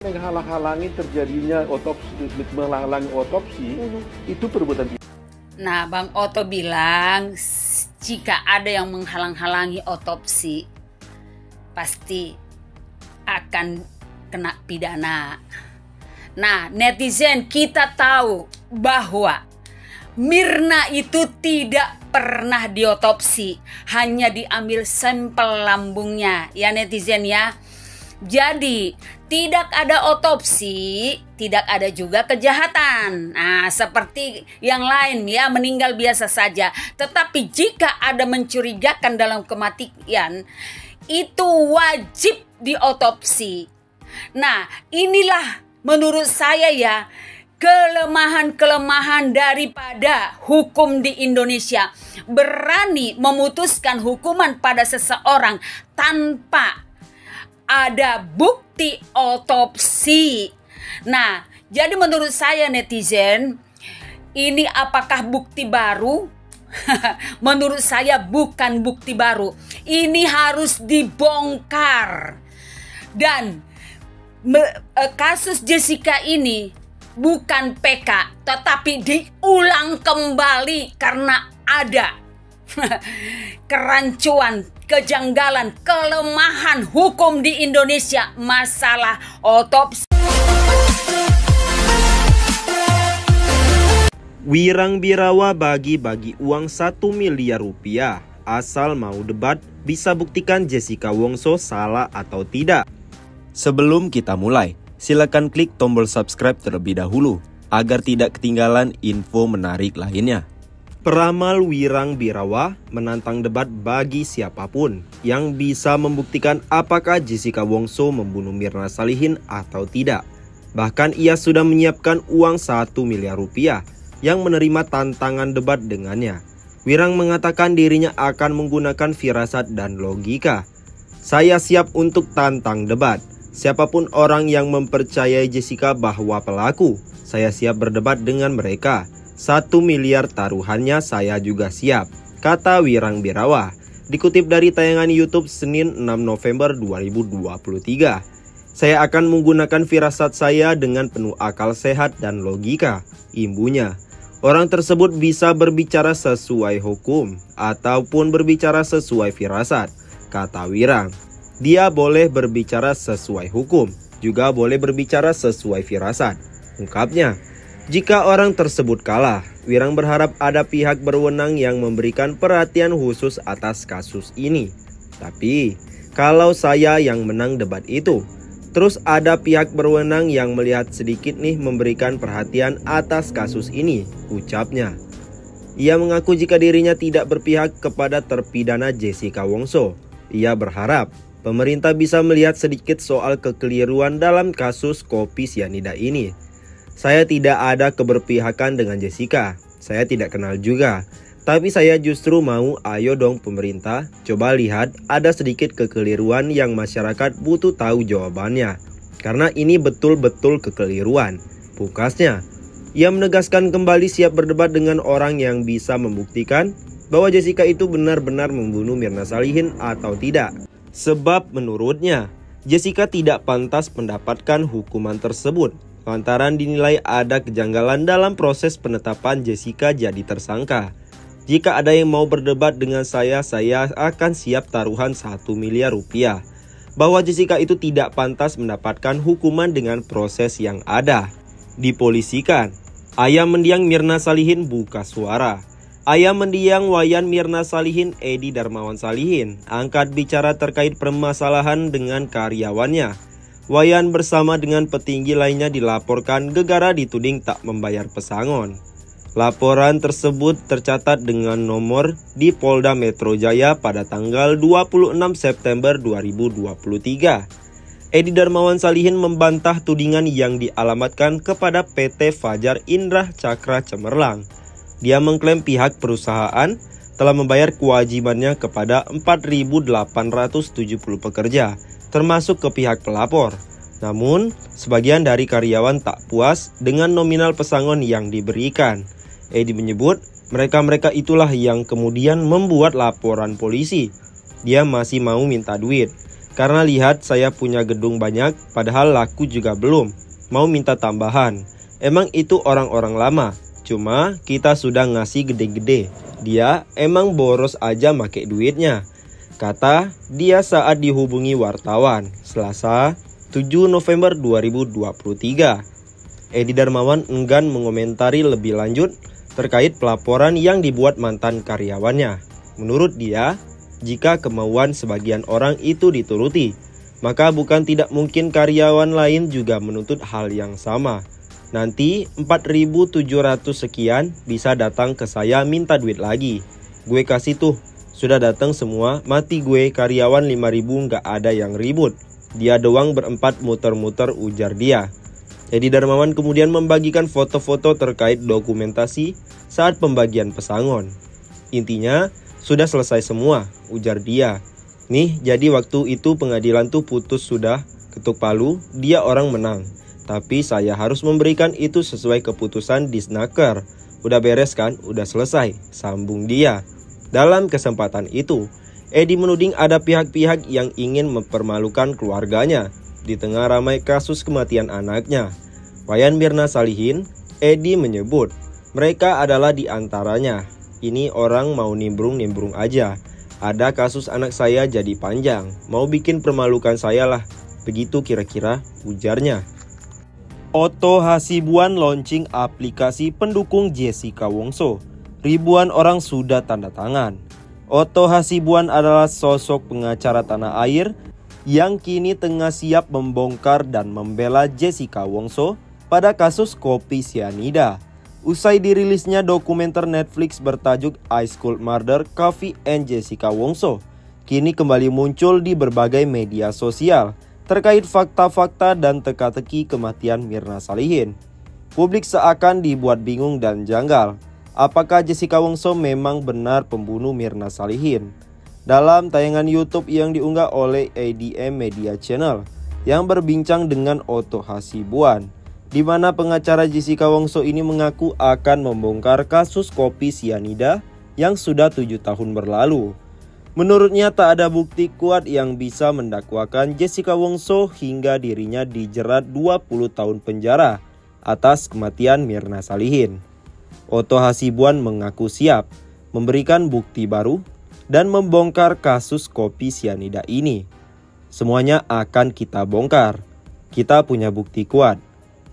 menghalang-halangi terjadinya menghalangi otopsi itu perbuatan. Nah, Bang Oto bilang jika ada yang menghalang-halangi otopsi pasti akan kena pidana. Nah, netizen, kita tahu bahwa Mirna itu tidak pernah diotopsi, hanya diambil sampel lambungnya, ya netizen ya. Jadi tidak ada otopsi, tidak ada juga kejahatan. Nah, seperti yang lain ya, meninggal biasa saja. Tetapi jika ada mencurigakan dalam kematian, itu wajib diotopsi. Nah, inilah menurut saya ya kelemahan-kelemahan daripada hukum di Indonesia. Berani memutuskan hukuman pada seseorang tanpa ada bukti otopsi. Nah, jadi menurut saya netizen, ini apakah bukti baru? Menurut saya bukan bukti baru. Ini harus dibongkar. Dan kasus Jessica ini bukan PK, tetapi diulang kembali karena ada kerancuan, kejanggalan, kelemahan hukum di Indonesia masalah otopsi. Wirang Birawa bagi-bagi uang 1 miliar rupiah. Asal mau debat, bisa buktikan Jessica Wongso salah atau tidak. Sebelum kita mulai, silakan klik tombol subscribe terlebih dahulu agar tidak ketinggalan info menarik lainnya. Peramal Wirang Birawa menantang debat bagi siapapun yang bisa membuktikan apakah Jessica Wongso membunuh Mirna Salihin atau tidak. Bahkan ia sudah menyiapkan uang 1 miliar rupiah yang menerima tantangan debat dengannya. Wirang mengatakan dirinya akan menggunakan firasat dan logika. Saya siap untuk tantang debat. Siapapun orang yang mempercayai Jessica bahwa pelaku, saya siap berdebat dengan mereka. 1 miliar taruhannya saya juga siap, kata Wirang Birawa. Dikutip dari tayangan YouTube Senin 6 November 2023. Saya akan menggunakan firasat saya dengan penuh akal sehat dan logika, imbunya. Orang tersebut bisa berbicara sesuai hukum ataupun berbicara sesuai firasat, kata Wirang. Dia boleh berbicara sesuai hukum, juga boleh berbicara sesuai firasat, ungkapnya. Jika orang tersebut kalah, Wirang berharap ada pihak berwenang yang memberikan perhatian khusus atas kasus ini. Tapi, kalau saya yang menang debat itu, terus ada pihak berwenang yang melihat sedikit nih memberikan perhatian atas kasus ini, ucapnya. Ia mengaku jika dirinya tidak berpihak kepada terpidana Jessica Wongso. Ia berharap pemerintah bisa melihat sedikit soal kekeliruan dalam kasus kopi sianida ini. Saya tidak ada keberpihakan dengan Jessica, saya tidak kenal juga. Tapi saya justru mau, ayo dong pemerintah, coba lihat ada sedikit kekeliruan yang masyarakat butuh tahu jawabannya. Karena ini betul-betul kekeliruan, pungkasnya. Ia menegaskan kembali siap berdebat dengan orang yang bisa membuktikan bahwa Jessica itu benar-benar membunuh Mirna Salihin atau tidak. Sebab menurutnya, Jessica tidak pantas mendapatkan hukuman tersebut lantaran dinilai ada kejanggalan dalam proses penetapan Jessica jadi tersangka. Jika ada yang mau berdebat dengan saya akan siap taruhan 1 miliar rupiah. Bahwa Jessica itu tidak pantas mendapatkan hukuman dengan proses yang ada. Dipolisikan. Ayam mendiang Mirna Salihin buka suara. Ayam mendiang Wayan Mirna Salihin Edi Darmawan Salihin angkat bicara terkait permasalahan dengan karyawannya. Wayan bersama dengan petinggi lainnya dilaporkan gegara dituding tak membayar pesangon. Laporan tersebut tercatat dengan nomor di Polda Metro Jaya pada tanggal 26 September 2023. Edi Darmawan Salihin membantah tudingan yang dialamatkan kepada PT Fajar Indrah Cakra Cemerlang. Dia mengklaim pihak perusahaan telah membayar kewajibannya kepada 4.870 pekerja, termasuk ke pihak pelapor. Namun, sebagian dari karyawan tak puas dengan nominal pesangon yang diberikan. Edi menyebut, mereka-mereka itulah yang kemudian membuat laporan polisi. Dia masih mau minta duit. Karena lihat saya punya gedung banyak, padahal laku juga belum. Mau minta tambahan. Emang itu orang-orang lama. Cuma kita sudah ngasih gede-gede. Dia emang boros aja make duitnya. Kata dia saat dihubungi wartawan Selasa 7 November 2023. Edi Darmawan enggan mengomentari lebih lanjut terkait pelaporan yang dibuat mantan karyawannya. Menurut dia, jika kemauan sebagian orang itu dituruti, maka bukan tidak mungkin karyawan lain juga menuntut hal yang sama. Nanti 4.700 sekian bisa datang ke saya minta duit lagi. Gue kasih tuh, sudah datang semua, mati gue, karyawan 5.000 nggak ada yang ribut. Dia doang berempat muter-muter, ujar dia. Edi Darmawan kemudian membagikan foto-foto terkait dokumentasi saat pembagian pesangon. Intinya, sudah selesai semua, ujar dia. Nih, jadi waktu itu pengadilan tuh putus sudah, ketuk palu, dia orang menang. Tapi saya harus memberikan itu sesuai keputusan Disnaker. Udah beres kan? Udah selesai, sambung dia. Dalam kesempatan itu, Edi menuding ada pihak-pihak yang ingin mempermalukan keluarganya di tengah ramai kasus kematian anaknya. Wayan Mirna Salihin, Edi menyebut, mereka adalah di antaranya. Ini orang mau nimbrung-nimbrung aja. Ada kasus anak saya jadi panjang. Mau bikin permalukan saya lah. Begitu kira-kira, ujarnya. Otto Hasibuan launching aplikasi pendukung Jessica Wongso. Ribuan orang sudah tanda tangan. Otto Hasibuan adalah sosok pengacara tanah air yang kini tengah siap membongkar dan membela Jessica Wongso pada kasus kopi sianida. Usai dirilisnya dokumenter Netflix bertajuk Ice Cold Murder Coffee and Jessica Wongso, kini kembali muncul di berbagai media sosial terkait fakta-fakta dan teka-teki kematian Mirna Salihin. Publik seakan dibuat bingung dan janggal. Apakah Jessica Wongso memang benar pembunuh Mirna Salihin? Dalam tayangan YouTube yang diunggah oleh ADM Media Channel yang berbincang dengan Otto Hasibuan, di mana pengacara Jessica Wongso ini mengaku akan membongkar kasus kopi sianida yang sudah 7 tahun berlalu. Menurutnya tak ada bukti kuat yang bisa mendakwakan Jessica Wongso hingga dirinya dijerat 20 tahun penjara atas kematian Mirna Salihin. Otto Hasibuan mengaku siap memberikan bukti baru dan membongkar kasus kopi sianida ini. Semuanya akan kita bongkar. Kita punya bukti kuat.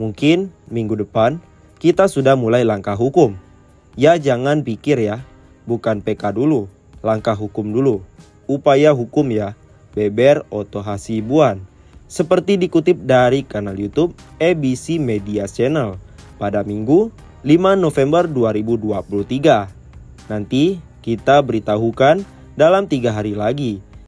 Mungkin minggu depan kita sudah mulai langkah hukum. Ya jangan pikir ya, bukan PK dulu, langkah hukum dulu. Upaya hukum ya, beber Otto Hasibuan. Seperti dikutip dari kanal YouTube ABC Media Channel pada Minggu 5 November 2023. Nanti kita beritahukan dalam 3 hari lagi